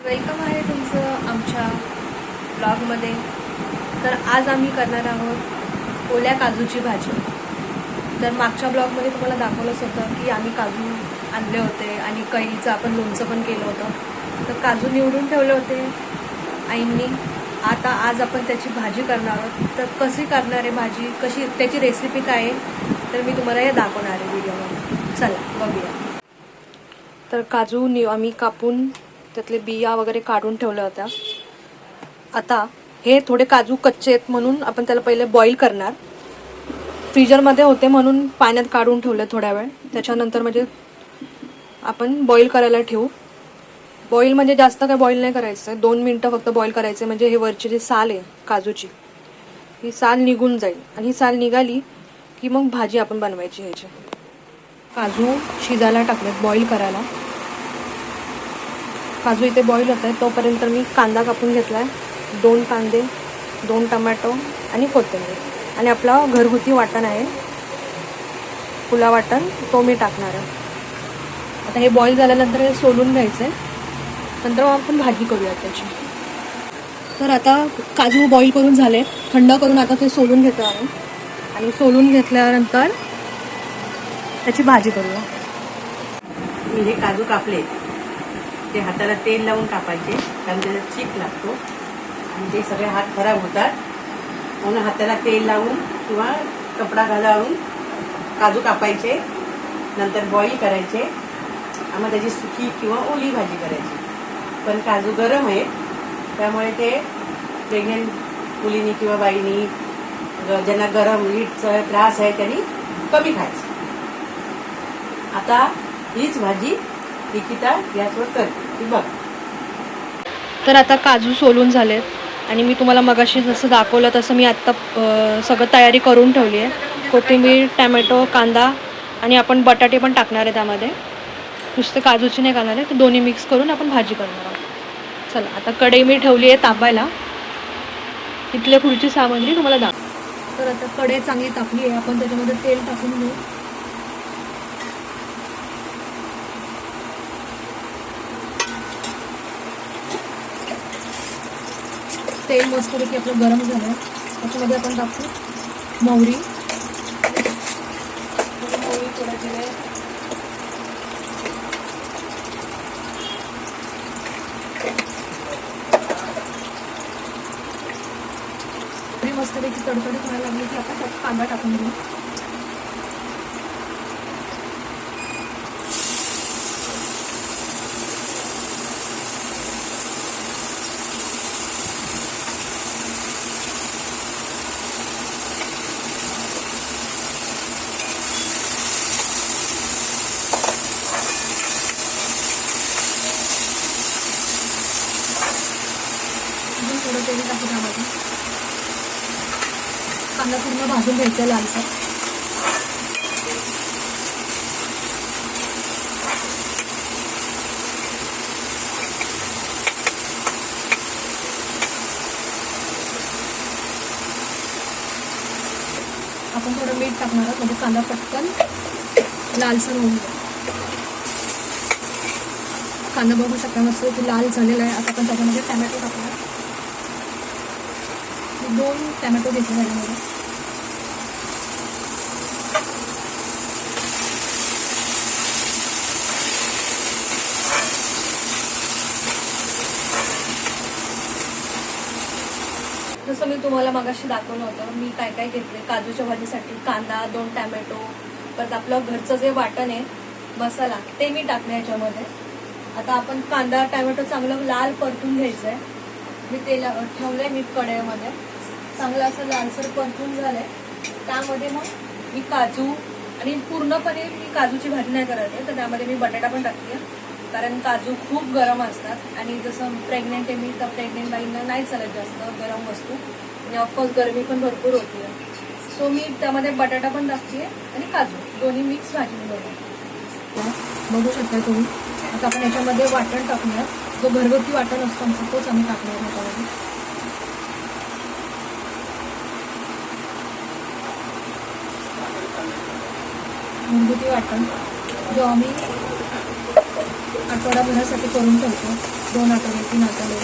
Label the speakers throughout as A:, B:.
A: Welcome आहे तुमचं आमच्या ब्लॉगमध्ये. तर आज आम्ही करणार आहोत ओल्या काजूची भाजी. तर मागच्या ब्लॉगमध्ये तुम्हाला दाखवलंच होतं की आम्ही काजू आणले होते आणि कैरीचं आपण लोणचं पण केलं होतं. तर काजू निवडून ठेवले होते आईंनी. आता आज आपण त्याची भाजी करणार आहोत. तर कशी करणार आहे भाजी, कशी त्याची रेसिपी काय आहे, तर मी तुम्हाला हे दाखवणार आहे व्हिडिओमध्ये. चला बघूया. तर काजू आम्ही कापून त्यातले बिया वगैरे काढून ठेवल्या होत्या. आता हे थोडे काजू कच्चे आहेत म्हणून आपण त्याला पहिले बॉईल करणार. फ्रीजरमध्ये होते म्हणून पाण्यात काढून ठेवले थोड्या वेळ. त्याच्यानंतर म्हणजे आपण बॉईल करायला ठेवू. बॉईल म्हणजे जास्त काय बॉईल नाही करायचं, 2 मिनटं फक्त बॉईल करायचं. म्हणजे हे वरची जी साल आहे काजूची, ही साल निघून जाईल. आणि ही साल निघाली की मग भाजी आपण बनवायची. ह्याची काजू शिजायला टाकलेत बॉईल करायला. काजू इथे बॉईल होत आहे तोपर्यंत मी कांदा कापून घेतला आहे. 2 कांदे, 2 टमॅटो आणि कोथिंबीर. आणि आपला घरगुती वाटण आहे, पुलाव वाटण, तो मी टाकणार आहे. आता हे बॉईल झाल्यानंतर हे सोलून घ्यायचं आहे. नंतर आपण भाजी करूया त्याची. तर आता काजू बॉईल करून झाले, थंड करून आता ते सोलून घेतो आहे. आणि सोलून घेतल्यानंतर त्याची भाजी करूया.
B: मी हे काजू कापले, ते हाताला तेल लावून कापायचे, कारण त्याला चीक लागतो आणि ते सगळे हात खराब होतात. म्हणून हाताला तेल लावून किंवा कपडा घालावून काजू कापायचे, नंतर बॉईल करायचे. मग त्याची सुकी किंवा ओली भाजी करायची. पण काजू गरम आहे, त्यामुळे ते प्रेग्नेंट मुलींनी किंवा बाईंनी, ज्यांना गरम हीटचा त्रास आहे, त्यांनी कमी खायचं. आता हीच भाजी निकिता गॅसवर करते, बघ.
A: तर आता काजू सोलून झालेत आणि मी तुम्हाला मगाशी जसं दाखवलं तसं मी आत्ता सगळं तयारी करून ठेवली आहे. कोथिंबीर, टॅमॅटो, कांदा आणि आपण बटाटे पण टाकणार आहे त्यामध्ये. नुसते काजूची नाही घालणार आहे, तर दोन्ही मिक्स करून आपण भाजी करणार आहोत. चला आता कढई मी ठेवली आहे तापायला. इथल्या पुढची सामग्री तुम्हाला दाखव. तर आता कढई चांगली तापली आहे, आपण त्याच्यामध्ये तेल टाकून घेऊ. तेल मस्तपैकी आपलं गरम झालं आहे. त्याच्यामध्ये आपण टाकतो मोहरी, थोडा जिरे, मस्तपैकी तडतडीत व्हायला लागली की आपण त्यात कांदा टाकून घेऊ. थोडं तेल टाकू त्यामध्ये. कांदा पूर्ण भाजून घ्यायचा लालसर. आपण थोडं मीठ टाकणार आहोत, म्हणजे कांदा पटकन लालसर होऊन जाईल. कांदा बघू शकता मस्त की लाल झालेला आहे. आता आपण त्याच्यामध्ये टॅमॅटो टाकणार. 2 टॅमॅटो घेतले त्याच्यामध्ये. जसं मी तुम्हाला मगाशी दाखवलं होतं, मी काय काय घेतले काजूच्या भाजीसाठी. कांदा, 2 टॅमॅटो, परत आपलं घरचं जे वाटण आहे मसाला, ते मी टाकले ह्याच्यामध्ये. आता आपण कांदा टॅमॅटो चांगलं लाल परतून घ्यायचं आहे. मी तेल ठेवलंय मी कढईमध्ये, चांगलं असं लालसर परतून झालंय. त्यामध्ये मग मी काजू, आणि पूर्णपणे मी काजूची भाजी नाही करत आहे, तर त्यामध्ये मी बटाटा पण टाकते, कारण काजू खूप गरम असतात. आणि जसं प्रेग्नेंट आहे मी, तर प्रेग्नेंट बाईंना नाही चालत जास्त गरम वस्तू, आणि ऑफकोर्स गरमी पण भरपूर होती. सो मी त्यामध्ये बटाटा पण टाकते आणि काजू दोन्ही मिक्स भाजी बनवते. बघू शकता तुम्ही. आता आपण याच्यामध्ये वाटण टाकूया. जो घरगुती वाटण असतो आमचा, तोच आम्ही टाकणार त्याच्यामध्ये. घरगुती वाटण जो आम्ही आठवडाभरासाठी करून ठेवतो. 2 आठवडे 3 आठवडे.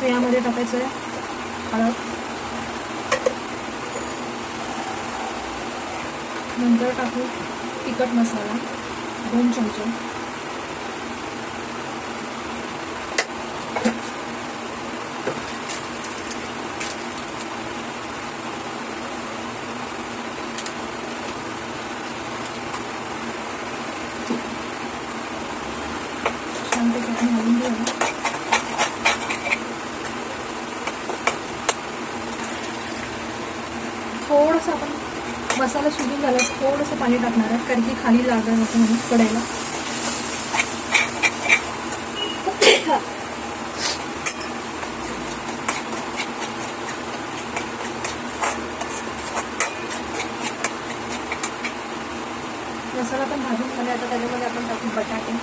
A: तर यामध्ये टाकायचं आहे हळद, नंतर टाकू तिखट मसाला 2 चमचे, छानपैकी घालून घेऊया. थोडंसं आपण मसाला शिजून झाला थोडंसं पाणी टाकणार आहे, कारण की खाली लागणार नको म्हणून कढईला. मसाला पण भाजून झाला. आता त्याच्यामध्ये आपण टाकू बटाटे.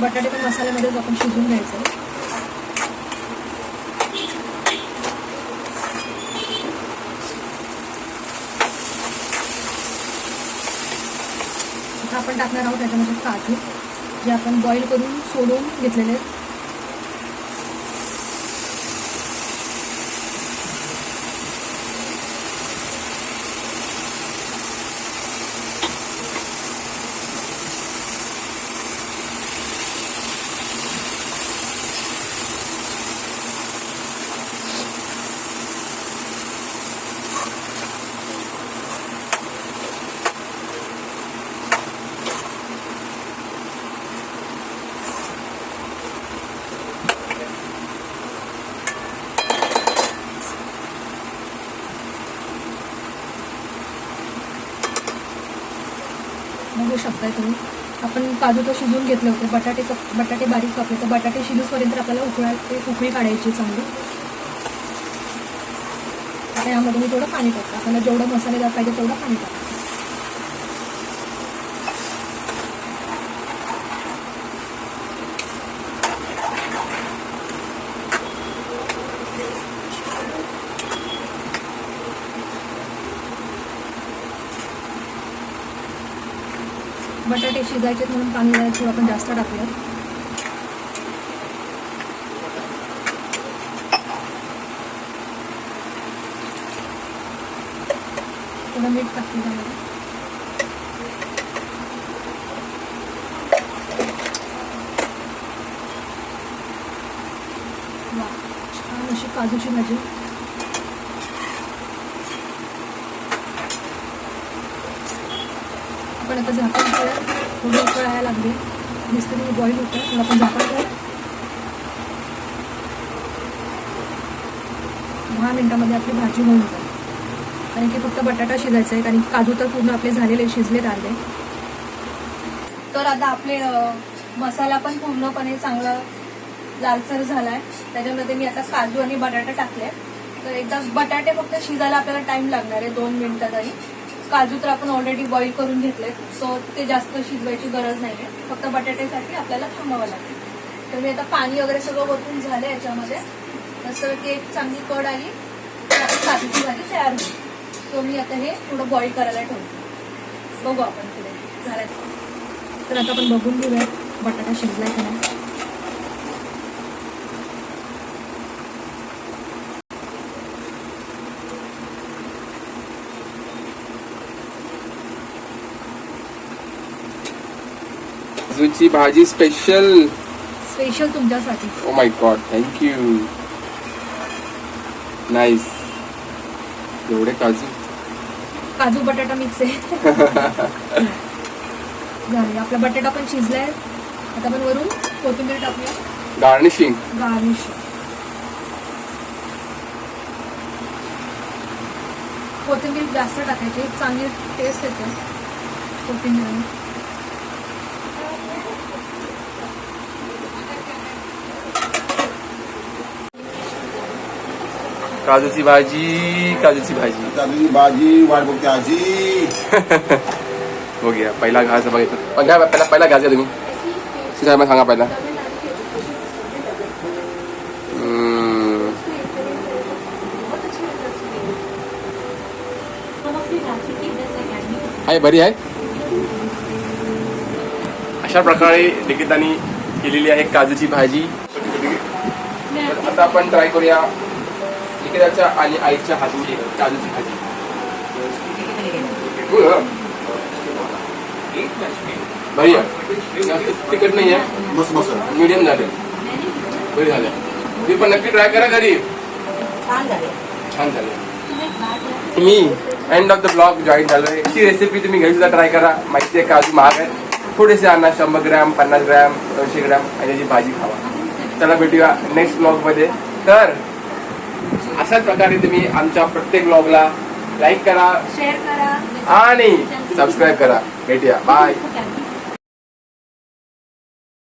A: बटाटे पण मसाल्यामध्येच आपण शिजून घ्यायचं आहे. आता आपण टाकणार आहोत त्याच्यामध्ये काजू, जे आपण बॉईल करून सोडून घेतलेले आहेत. बघू शकताय तुम्ही, आपण काजू तर शिजून घेतले होते. बटाटे बारीक कापले, तर बटाटे शिजूपर्यंत आपल्याला उकळी काढायची चांगली. आता यामध्ये मी थोडं पाणी टाकतो. आपल्याला जेवढं मसालेदार पाहिजे तेवढं पाणी टाकतो. बटाटे शिजायचे म्हणून पाणी थोडं आपण जास्त टाकूया. थोडं मीठ टाकते त्यामध्ये. वा, छान अशी काजूची भाजी. आपण आता झाकण ठेवूया. थोडी उकळ यायला लागली, नुसतं बॉईल होतं. थोडं आपण झाकण ठेवूया. 10 मिनिटामध्ये आपली भाजी होऊन जाईल. कारण की फक्त बटाटा शिजायचा आहे, कारण काजू तर पूर्ण आपले झालेले शिजलेत अर्धे. तर आता आपले मसाला पण पूर्णपणे चांगला लालसर झाला आहे. त्याच्यामध्ये मी आता काजू आणि बटाटा टाकले. तर एकदा बटाटे फक्त शिजायला आपल्याला टाईम लागणार आहे 2 मिनिटं तरी. काजू तर आपण ऑलरेडी बॉईल करून घेतलेत, सो ते जास्त शिजवायची गरज नाही आहे. फक्त बटाट्यासाठी आपल्याला थांबावं लागेल. तर मी आता पाणी वगैरे सगळं वरतून झालं याच्यामध्ये. नंतर की एक चांगली कड आली तर काजूची भाजी तयार होईल. सो मी आता हे थोडं बॉईल करायला ठेवतो. बघू आपण पुढे झालं. तर आता आपण बघून घेऊया बटाटा शिजलाय का नाही.
C: काजूची भाजी स्पेशल
A: तुमच्यासाठी.
C: Oh my God, thank you. Nice. एवढे काजू
A: बटाटा मिक्स आहे. झाले, आपला बटाटा पण शिजलाय. आता आपण वरून कोथिंबीर टाकूया.
C: गार्निशिंग.
A: कोथिंबीर जास्त टाकायची, चांगली टेस्ट येते कोथिंबीर.
C: काजूची भाजी काजूची भाजी
D: काजूची भाजी वाट बघते आजी.
C: बघूया पहिला घास बघितलं पण घ्या पहिला घास घ्या तुम्ही साहेब सांगा पहिला. आहे बरी आहे. अशा प्रकारे निकितानी केलेली आहे काजूची भाजी. तर आता आपण ट्राय करूया निकिताच्या आणि आईच्या हातची काजूची भाजी. बरी आहे, जास्त तिखट नाही आहे,
D: मस्त मस्त.
C: मीडियम झाले, बरी झाले. तुम्ही पण नक्की ट्राय करा घरी,
B: छान झाले.
C: छान झाले. Me end of the blog join झालोय. ही रेसिपी तुम्ही घरी सुद्धा ट्राय करा. माहिती आहे काजू महाग आहे, थोडेसे आणा 100 ग्रॅम 50 ग्रॅम 200 ग्रॅम आणि त्याची भाजी खावा. चला भेटूया नेक्स्ट ब्लॉगमध्ये. तर अशाच प्रकारे तुम्ही आमच्या प्रत्येक ब्लॉगला लाईक करा
A: शेअर करा
C: आणि सबस्क्राईब करा. भेटूया, बाय.